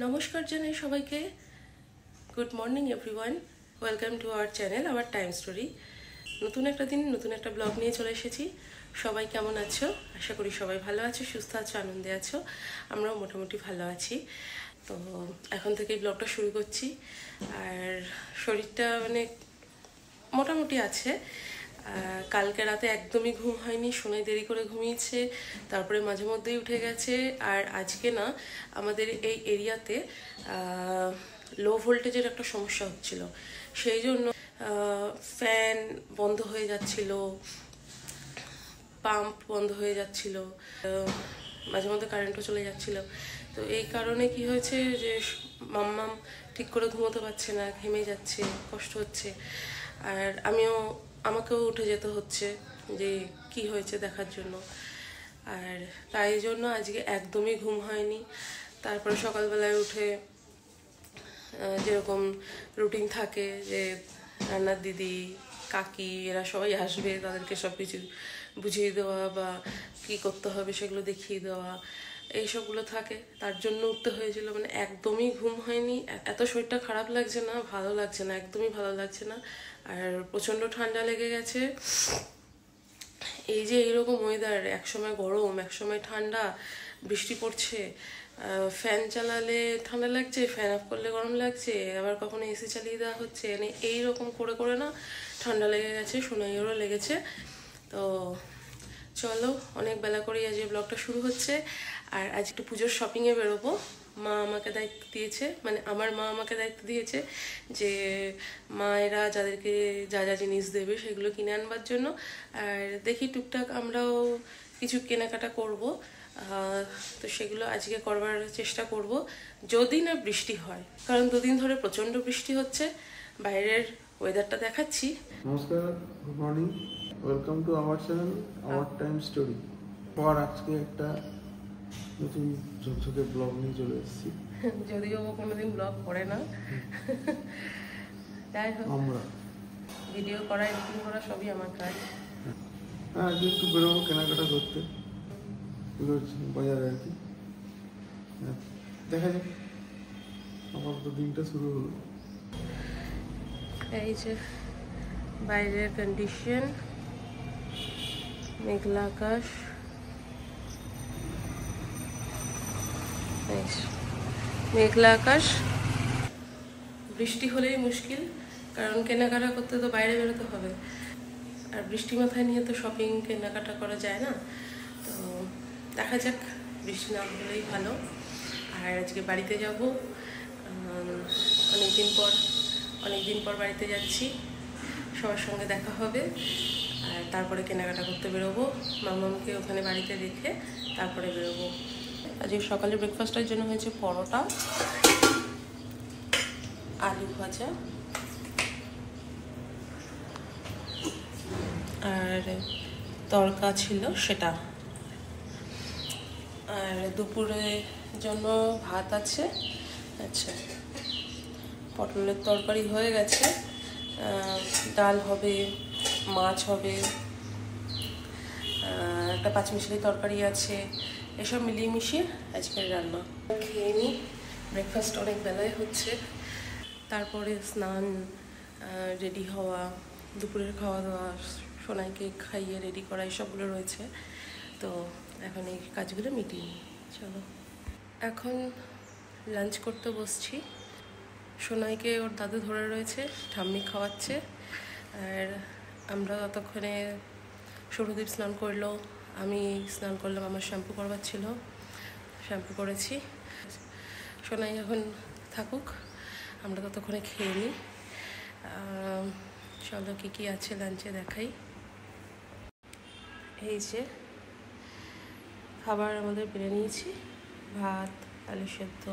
নমস্কার জানাই সবাইকে। Good morning everyone, welcome to our channel our time story. নতুন একটা দিন নতুন একটা ব্লগ নিয়ে চলে এসেছি। সবাই কেমন আছো? আশা করি সবাই ভালো আছো, সুস্থ আছো, আনন্দে আছো। আমরাও মোটামুটি ভালো আছি। তো এখন থেকেই ব্লগটা শুরু করছি। আর শরীরটা মোটামুটি আছে। কালকে রাতে একদমই ঘুম হয়নি, সোনাই দেরি করে ঘুমিয়েছে, তারপরে মাঝে মধ্যেই উঠে গেছে। আর আজকে না আমাদের এই এরিয়াতে লো ভোল্টেজের একটা সমস্যা হচ্ছিল, সেই জন্য ফ্যান বন্ধ হয়ে যাচ্ছিল, পাম্প বন্ধ হয়ে যাচ্ছিল, মাঝে মধ্যে কারেন্টও চলে যাচ্ছিল। তো এই কারণে কি হয়েছে যে মাম্মাম ঠিক করে ঘুমোতে পারছে না, ঘেমে যাচ্ছে, কষ্ট হচ্ছে। আর আমাকেও উঠে যেতে হচ্ছে যে কি হয়েছে দেখার জন্য। আর তাই জন্য আজকে একদমই ঘুম হয়নি। তারপরে সকালবেলায় উঠে যেরকম রুটিন থাকে যে রান্নার দিদি, কাকি এরা সবাই আসবে, তাদেরকে সব কিছু বুঝিয়ে দেওয়া বা কী করতে হবে সেগুলো দেখিয়ে দেওয়া, এইসবগুলো থাকে। তার জন্য উঠতে হয়েছিল। একদমই ঘুম হয়নি। এত শরীরটা খারাপ লাগছে না, ভালো লাগছে না, একদমই ভালো লাগছে না। আর প্রচণ্ড ঠান্ডা লেগে গেছে। এই যে এইরকম ওয়েদার, একসময় গরম একসময় ঠান্ডা, বৃষ্টি পড়ছে, ফ্যান চালালে ঠান্ডা লাগছে, ফ্যান অফ করলে গরম লাগছে, আবার কখনো এসি চালিয়ে দেওয়া হচ্ছে, এইরকম করে করে না ঠান্ডা লেগে গেছে, সোনাইয়েরও লেগেছে। তো চলো, অনেক বেলা করেই আজ এই ব্লগটা শুরু হচ্ছে। আর আজ একটু পুজোর শপিংয়ে বেরোবো। মা আমাকে দায়িত্ব দিয়েছে, আমার মা আমাকে দায়িত্ব দিয়েছে যে মায়েরা যাদেরকে যা যা জিনিস দেবে সেগুলো কিনে আনবার জন্য। আর দেখি টুকটাক আমরাও কিছু কেনাকাটা করব। তো সেগুলো আজকে করবার চেষ্টা করব, যদি না বৃষ্টি হয়, কারণ দুদিন ধরে প্রচণ্ড বৃষ্টি হচ্ছে। বাইরের ওয়েদারটা দেখাচ্ছি। নমস্কার, good morning, welcome to our channel our time story. পর আজকে একটা নতুন ঝকঝকে ব্লগ নিয়ে চলে এসেছি। যদিও ও কোনোদিন ব্লগ করে না, যাই হোক, আমরা ভিডিও করা, এডিটিং করা সবই আমার কাজ। হ্যাঁ, আজকে একটু বেরোবো কেনাকাটা করতে বাজারে আর কি। দেখা যাক, আমার তো দিনটা শুরু হলো। এই যে বাইরের কন্ডিশন, মেঘলা আকাশ, মেঘলা আকাশ। বৃষ্টি হলেই মুশকিল, কারণ কেনাকাটা করতে তো বাইরে বেরোতে হবে। আর বৃষ্টি মাথায় নিয়ে তো শপিং কেনাকাটা করা যায় না। তো দেখা যাক, বৃষ্টি না হলেই ভালো। আর আজকে বাড়িতে যাব, অনেকদিন পর বাড়িতে যাচ্ছি, সবার সঙ্গে দেখা হবে। আর তারপরে কেনাকাটা করতে বেরোবো, মামাকে ওখানে বাড়িতে রেখে তারপরে বেরোবো। আজকে সকালে ব্রেকফাস্টের জন্য হয়েছে পরোটা, আলু ভাজা, আর তরকা ছিল সেটা। আর দুপুরের জন্য ভাত আছে। আচ্ছা, পটলের তরকারি হয়ে গেছে, ডাল হবে, মাছ হবে, একটা পাঁচমিশালি তরকারি আছে। এসব মিলিয়ে মিশিয়ে আজকের রান্না। খেয়ে নিই, ব্রেকফাস্ট অনেক বেলায় হচ্ছে। তারপরে স্নান, রেডি হওয়া, দুপুরের খাওয়া দাওয়া, সোনাইকে খাইয়ে রেডি করা, এসবগুলো রয়েছে। তো এখন এই কাজগুলো মিটিয়ে নিই। চলো, এখন লাঞ্চ করতে বসছি। সোনাইকে ওর দাদু ধরে রয়েছে, ঠাম্মি খাওয়াচ্ছে। আর আমরা ততক্ষণে সৌরদীপ স্নান করলো, আমি স্নান করলাম, আমার শ্যাম্পু করবার ছিল, শ্যাম্পু করেছি। সোনাই এখন থাকুক, আমরা ততক্ষণে খেয়ে নিই। চলো, কী কী আছে লাঞ্চে দেখাই। এই যে খাবার আমাদের বেড়ে নিয়েছি, ভাত, আলু সেদ্ধ,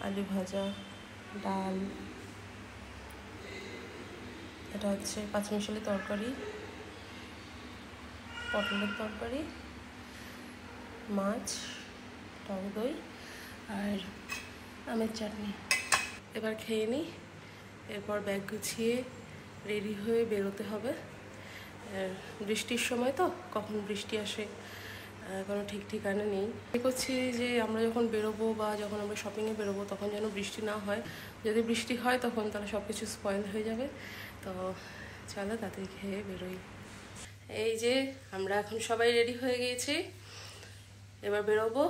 আলু ভাজা, ডাল, এটা হচ্ছে পাঁচমিশালি তরকারি, পটলের তরকারি, মাছ, টক দই আর আমের চাটনি। এবার খেয়ে নিই, এরপর ব্যাগ গুছিয়ে রেডি হয়ে বেরোতে হবে। বৃষ্টির সময় তো, কখন বৃষ্টি আসে কোনো ঠিক ঠিকানা নেই। মনে করছি যে আমরা যখন বেরোবো বা যখন আমরা শপিংয়ে বেরোবো তখন যেন বৃষ্টি না হয়। যদি বৃষ্টি হয় তখন তাহলে সব কিছু স্পয়েল হয়ে যাবে। তো চলো তাড়াতাড়ি খেয়ে বেরোই। এই যে আমরা এখন সবাই রেডি হয়ে গিয়েছি, এবার বেরোবো,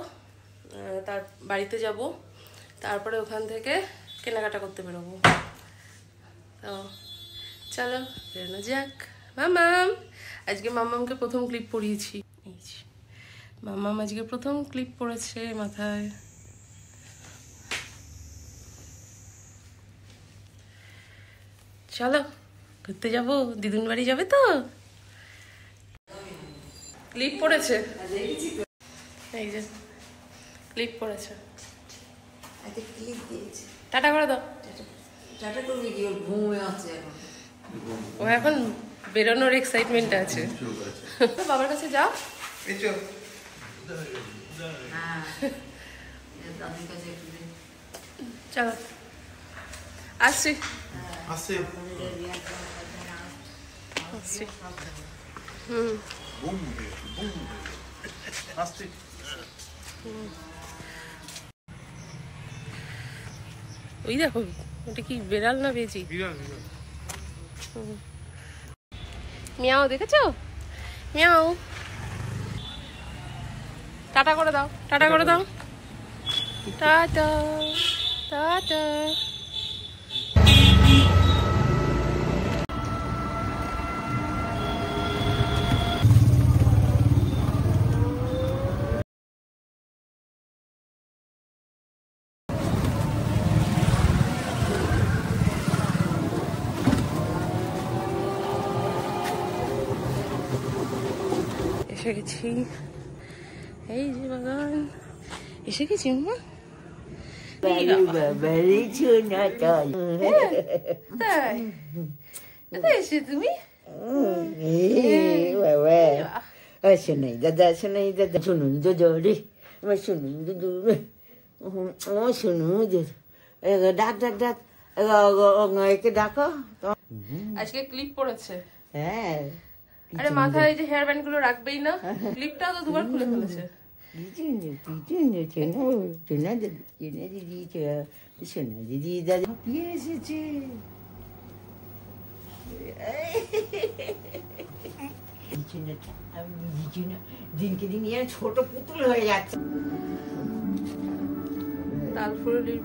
তার বাড়িতে যাব, তারপরে ওখান থেকে কেনাকাটা করতে বেরোবো। তো চলো বেরোনো যাক। মামাম, আজকে মামামকে প্রথম ক্লিপ পরিয়েছি। মামাম আজকে প্রথম ক্লিপ পরেছে মাথায়। চলো ঘুরতে যাবো, দিদুন বাড়ি যাবে তো। ক্লিপ পরেছে, এই যে ক্লিপ পরেছে। টাটা করে দাও। ও এখন বেরোনোর এক্সাইটমেন্ট আছে। বাবার কাছে যাও। চলো আসছি। ওই দেখো, ওটা কি বেড়াল না বেজি? মিয়াও, দেখেছো? মিয়াও, টাটা করে দাও, টাটা করে দাও। Tata tata. এসে গেছি, এই যে বাগান এসে গেছি। মা তুমি শোনাই দাদা, শোনাই দাদা, শুনুন তো জোরে, শুনুন তো জোরে, ও শুনু ডাক ডাক ডাক, একে ডাকো। আজকে ক্লিপ পড়েছে। হ্যাঁ, আরে মাথায় যে হেয়ার ব্যান্ড গুলো রাখবেই না, ক্লিপটাও তো দুবার খুলে ফেলেছে। সোনা দিদি দাদা এসেছে। দিনকে দিন ছোট পুতুল হয়ে যাচ্ছে। তালফুলি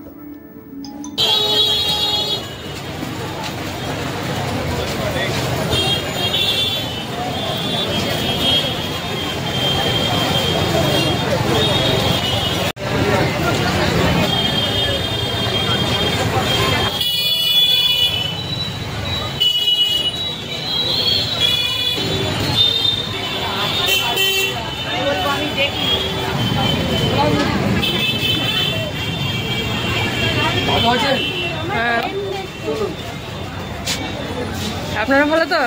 আপনারা ভালো তো?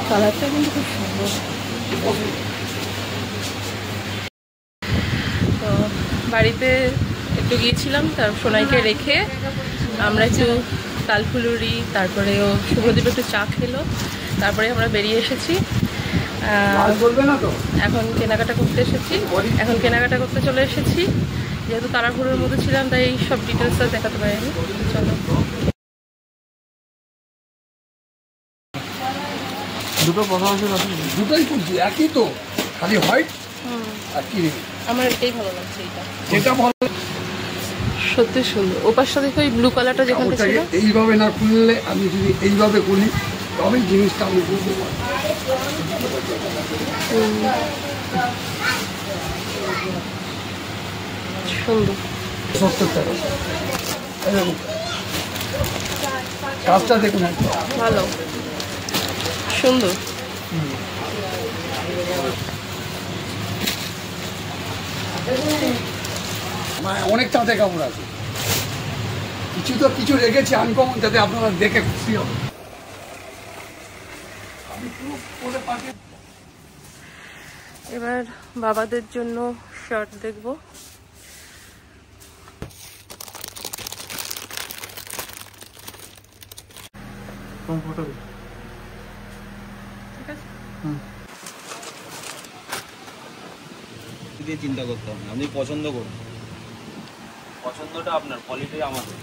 কালারটা কিন্তু খুব সুন্দর। তো বাড়িতে একটু গিয়েছিলাম, তার সোনাইকে রেখে আমরা একটু তালফুলুরি, তারপরে ও শুভদীপ একটু চা খেলো, তারপরে আমরা বেরিয়ে এসেছি। এখন কেনাকাটা করতে চলে এসেছি। যেহেতু তাড়াহুড়োর মধ্যে ছিলাম তাই সব ডিটেলসটা দেখাতে পারিনি। চলো, দুটো পাশাপাশি দুটোই করছি, একই তো, খালি হোয়াইট আর কি। আমার এটাই ভালো লাগছে, এটা ভালো, সত্যি সুন্দর। ওপাশটা দেখো, এই ব্লু কালারটা যেখানে ছিল, এইভাবে না খুললে, আমি যদি এইভাবে খুলি তবে জিনিসটা আমি বুঝতে পারি। সুন্দর 70 টাকা। কাজটা দেখুন, ভালো সুন্দর। অনেক তাঁতে কাপড় আছে, কিছু রেখেছি আনকমন, যাতে আপনারা দেখে খুশি হবে। এবার বাবাদের জন্য শার্ট দেখবো। কমফোর্টেবল, ঠিক আছে। দিয়ে চিন্তা করতে হবে না, আপনি পছন্দ করুন, পছন্দটা আপনার, কোয়ালিটি আমাদের।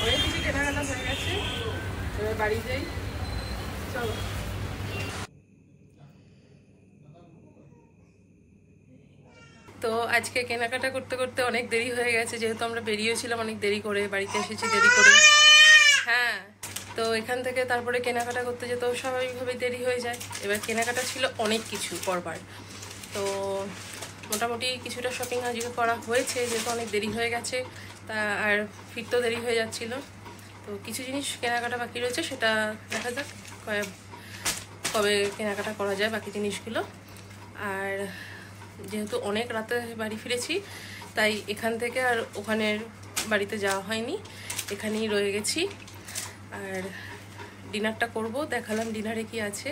অনেক কিছু কেনাকাটা হয়ে গেছে, এবার বাড়ি যাই, চলো। তো আজকে কেনাকাটা করতে করতে অনেক দেরি হয়ে গেছে, যেহেতু আমরা বেরিয়েছিলাম অনেক দেরি করে, বাড়িতে এসেছি দেরি করে। হ্যাঁ, তো এখান থেকে তারপরে কেনাকাটা করতে যেতেও স্বাভাবিকভাবে দেরি হয়ে যায়। এবার কেনাকাটা ছিল অনেক কিছু করবার, তো মোটামুটি কিছুটা শপিং আজকে করা হয়েছে, যেহেতু অনেক দেরি হয়ে গেছে তা আর ফিরতেও দেরি হয়ে যাচ্ছিলো। তো কিছু জিনিস কেনাকাটা বাকি রয়েছে, সেটা দেখা যাক কবে কেনাকাটা করা যায় বাকি জিনিসগুলো। আর যেহেতু অনেক রাতে বাড়ি ফিরেছি, তাই এখান থেকে আর ওখানের বাড়িতে যাওয়া হয়নি, এখানেই রয়ে গেছি। আর ডিনারটা করব, দেখালাম ডিনারে কি আছে।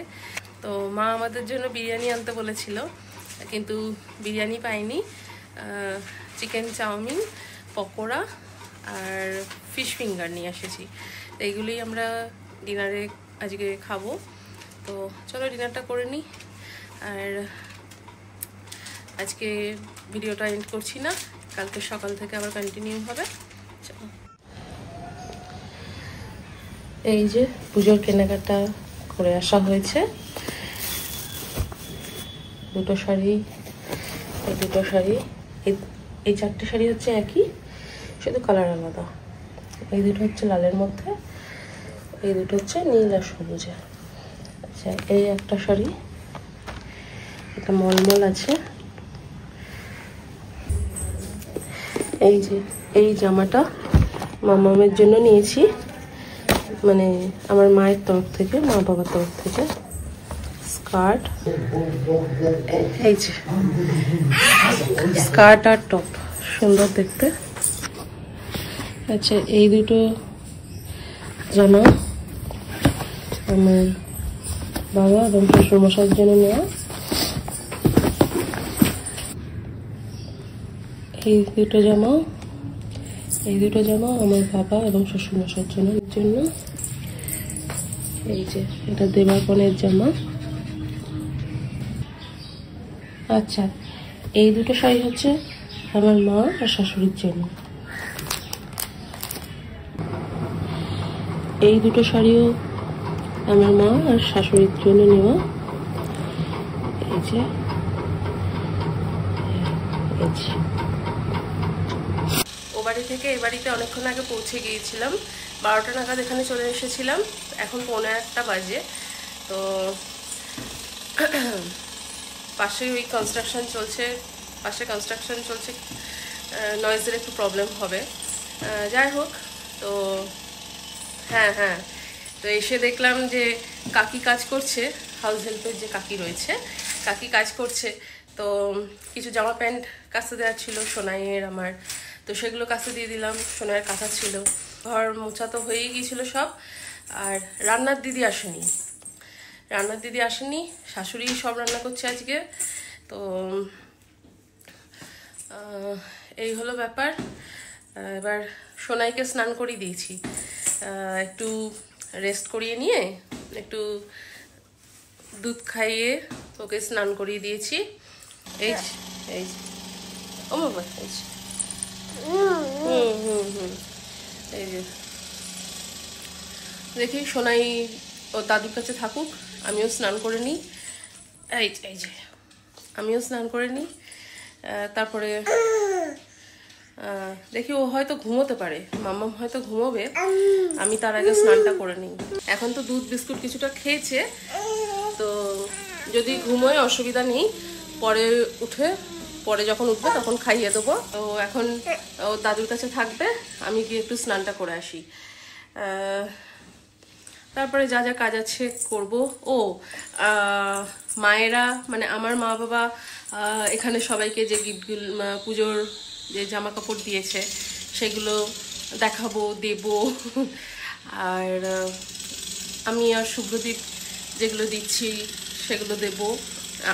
তো মা আমাদের জন্য বিরিয়ানি আনতে বলেছিল, কিন্তু বিরিয়ানি পাইনি, চিকেন চাউমিন, পকোড়া আর ফিশ ফিঙ্গার নিয়ে এসেছি। তো এইগুলোই আমরা ডিনারে আজকে খাবো। তো চলো ডিনারটা করে নিই। আর আজকে ভিডিওটা এন্ড করছি না, কালকে সকাল থেকে আবার কন্টিনিউ হবে। চলো, এই যে পুজোর কেনাকাটা করে আসা হয়েছে, দুটো শাড়ি, এই দুটো শাড়ি, এই চারটে শাড়ি হচ্ছে একই, শুধু কালার আলাদা। এই দুটো হচ্ছে লালের মধ্যে, এই দুটো হচ্ছে নীল আর সবুজে। আচ্ছা, এই একটা শাড়ি, এটা মলমল আছে। এই যে এই জামাটা মামামের জন্য নিয়েছি, মানে আমার মায়ের তরফ থেকে, মা বাবার তরফ থেকে। স্কার্ট, এই যে স্কার্ট আর টপ, সুন্দর দেখতে। আচ্ছা, এই দুটো জামা আমার বাবা এবং শ্বশুরমশাইয়ের জন্য নেওয়া। এই দুটো জামা আমার বাবা এবং শ্বশুরমশাইয়ের জন্য। এই যে এটা দেবাকনের জামা। আচ্ছা, এই দুটো শাড়ি হচ্ছে আমার মা আর শাশুড়ির জন্য। এই দুটো শাড়িও আমার মা আর শাশুড়ির জন্য নেওয়া। এই যে ও বাড়ি থেকে এই বাড়িতে অনেকক্ষণ আগে পৌঁছে গিয়েছিলাম, 12টা নাগাদ এখানে চলে এসেছিলাম, এখন 1:45 বাজে। তো পাশে ওই কনস্ট্রাকশন চলছে, নয়েজের একটু প্রবলেম হবে। যাই হোক, তো হ্যাঁ, তো এসে দেখলাম যে কাকি কাজ করছে, হাউস হেল্পের যে কাকি রয়েছে, কাকি কাজ করছে। তো কিছু জামা প্যান্ট কাচতে দেওয়ার ছিল সোনাইয়ের আমার, তো সেগুলো কাচতে দিয়ে দিলাম। সোনাইয়ের কাঁথা ছিল, ঘর মোছা তো হয়েই গিয়েছিল সব। আর রান্নার দিদি আসেনি, শাশুড়ি সব রান্না করছে আজকে। তো এই হলো ব্যাপার। এবার সোনাইকে স্নান করিয়ে দিয়েছি, একটু রেস্ট করিয়ে নিয়ে একটু দুধ খাইয়ে ওকে স্নান করিয়ে দিয়েছি। এই ও বাবা, এই যে দেখি সোনাই ও দাদুর কাছে থাকুক, আমিও স্নান করে নিই। এই যে আমিও স্নান করে নিই, তারপরে দেখি ও হয়তো ঘুমোতে পারে, মাম্মাম হয়তো ঘুমোবে, আমি তার আগে স্নানটা করে নিই। এখন তো দুধ বিস্কুট কিছুটা খেয়েছে, তো যদি ঘুমোয় অসুবিধা নেই, পরে যখন উঠবে তখন খাইয়ে দেবো। তো এখন ও দাদুর কাছে থাকবে, আমি গিয়ে একটু স্নানটা করে আসি, তারপরে যা যা কাজ আছে করব। মায়েরা মানে আমার মা বাবা এখানে সবাইকে যে গিফটগুলো, পুজোর যে জামা কাপড় দিয়েছে সেগুলো দেখাবো, দেব। আর আমি আর শুভ্রদীপ যেগুলো দিচ্ছি সেগুলো দেব।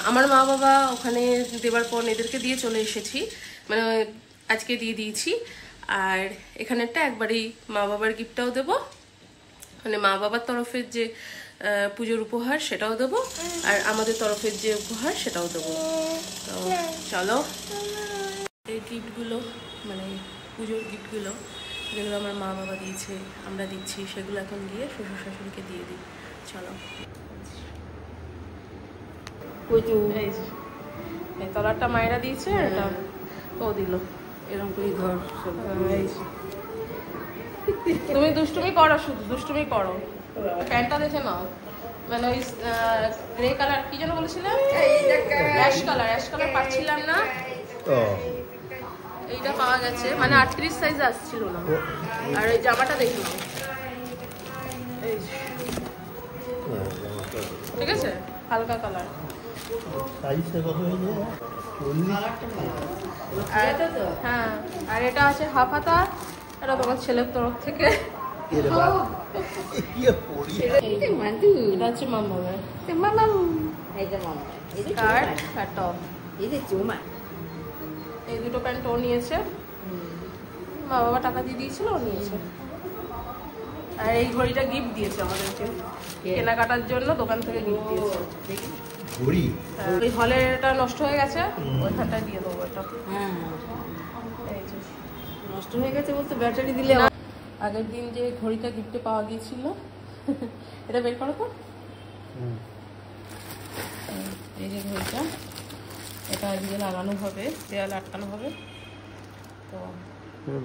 আমার মা বাবা ওখানে দেবার পর এদেরকে দিয়ে চলে এসেছি, মানে আজকে দিয়ে দিয়েছি। আর এখানেরটা একবারেই মা বাবার গিফটটাও দেবো, মানে মা বাবার তরফের যে পুজোর উপহার সেটাও দেবো, আর আমাদের তরফের যে উপহার সেটাও দেবো। তো চলো, এই গিফটগুলো মানে পুজোর গিফটগুলো যেগুলো আমার মা বাবা দিয়েছে, আমরা দিচ্ছি, সেগুলো এখন গিয়ে শ্বশুর শাশুড়িকে দিয়ে দিই। চলো, এই যে এই তলারটা মায়েরা দিয়েছে, এটা ও দিল, এরকম করে ঘর সব এই যে। তুমি দুষ্টুমি করো, শুধু দুষ্টুমি করো। প্যান্টটা দেখে নাও, মানে ওই গ্রে কালার কি যেন বলেছিলাম, অ্যাশ কালার পাচ্ছিলাম না, এইটা পাওয়া গেছে, মানে 38 সাইজ আসছিল না। আর এই জামাটা দেখে নাও, এই যে। ঠিক আছে, হালকা কালার। হ্যাঁ, আর এটা আছে হাফ হাতা, এটা তোমার ছেলের তরফ থেকে। এটা হচ্ছে মামামের স্কার্ট আর টপ। এই দুটো প্যান্ট ও নিয়েছে, মা বাবা টাকা দিয়ে দিয়েছিল, ও নিয়েছে। আর এই ঘড়িটা গিফট দিয়েছে আমাদেরকে কেনাকাটার জন্য, দোকান থেকে গিফট দিয়েছে। ওই হলের এটা নষ্ট হয়ে গেছে, ওইখানটায় দিয়ে দেবো এটা। এই যে নষ্ট হয়ে গেছে বলতে ব্যাটারি দিলে আগের দিন যে ঘড়িটা গিফটে পাওয়া গিয়েছিল, এটা বের করো তো। এই যে ঘড়িটা, এটা এদিকে লাগানো হবে, দেয়ালে আটকানো হবে। তো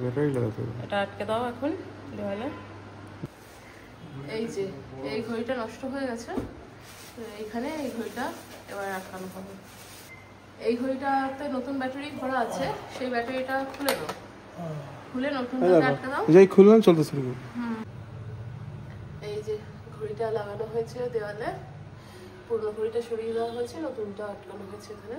ব্যাটারি লাগাতে হবে, এটা আটকে দাও এখন দেওয়ালে। এই যে এই ঘড়িটা নষ্ট হয়ে গেছে, তো এইখানে এই ঘড়িটা এবার আটকানো হবে। এই ঘড়িটাতে নতুন ব্যাটারি ভরা আছে, সেই ব্যাটারিটা খুলে দাও, খুলে নতুনটাকে আটকে দাও। যাই খুললাম, চলতে শুরু করো। এই যে ঘড়িটা লাগানো হয়েছে দেওয়ালে, পুরনো ঘড়িটা সরিয়ে দেওয়া হয়েছে, নতুনটা আটকানো হয়েছে এখানে।